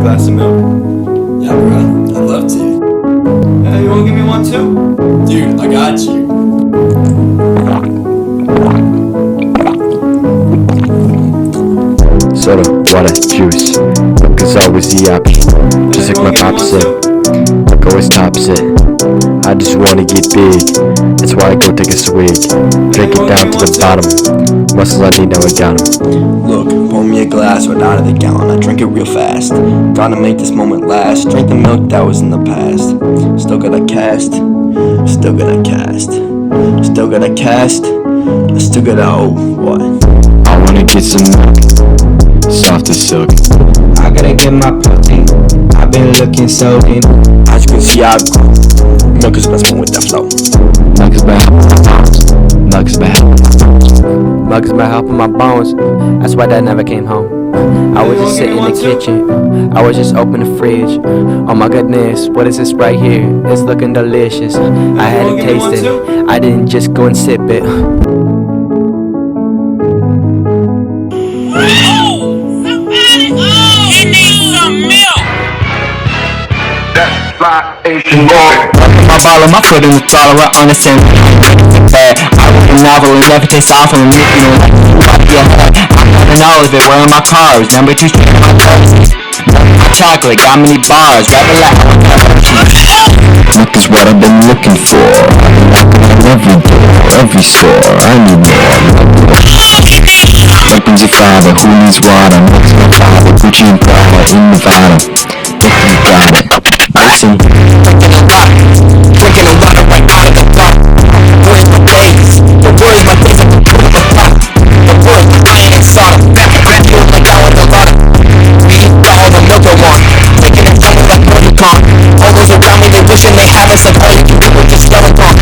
glass of milk? Yeah, bro. I'd love to. Yeah, you wanna give me one too? Dude, I got you. Soda, water, juice. Milk is always the option. Just like my pop said, milk always tops it. I just wanna get big, that's why I go take a swig. Drink it down to the bottom. Muscles I need, now I got 'em. Look, pour me a glass right out of the gallon. I drink it real fast. Gotta make this moment last. Drink the milk that was in the past. Still gotta cast. Still gotta cast. Still gotta cast. Still gotta, oh, what? I wanna get some milk, soft as silk. I gotta get my protein. I've been looking so in. As you can see, I milk is messing with that flow. Milk is about helping my bones. Milk is about helping my bones. Milk is about helping my bones. That's why Dad never came home. I was just sitting in the kitchen. I was just open the fridge. Oh my goodness, what is this right here? It's looking delicious. I had to taste it. I didn't just go and sip it. My bottle, my foot in the throttle, we're on the same bad. I read a novel and never taste awful and you know I'm not an Oliver, wearing my cars, number 2 street in my cars. My chocolate, got many bars, grab a lap. Milk is what I've been looking for. I've been knocking on every door, every store. I need more. Opens your father, who needs water? Milk's my father, Gucci and Prada in Nevada. If you got it, listen. Drinking a water right out of the block. Where's my days? The where's my days at the top of the block? The where's my iron and soda? Back feel like I want a lot of. We all the milk I want. Taking it from me like no you can't. All those around me, they wishing they have us like all you can do is just yell and talk.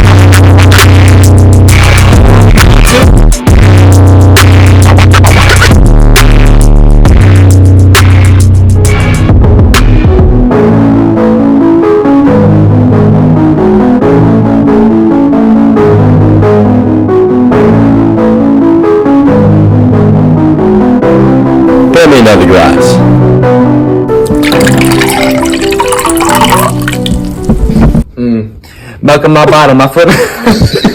Pour me another glass. Milk in my bottle, my foot,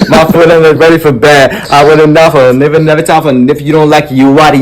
my foot in it ready for bed. I wouldn't know, never top, and if you don't like it, you out of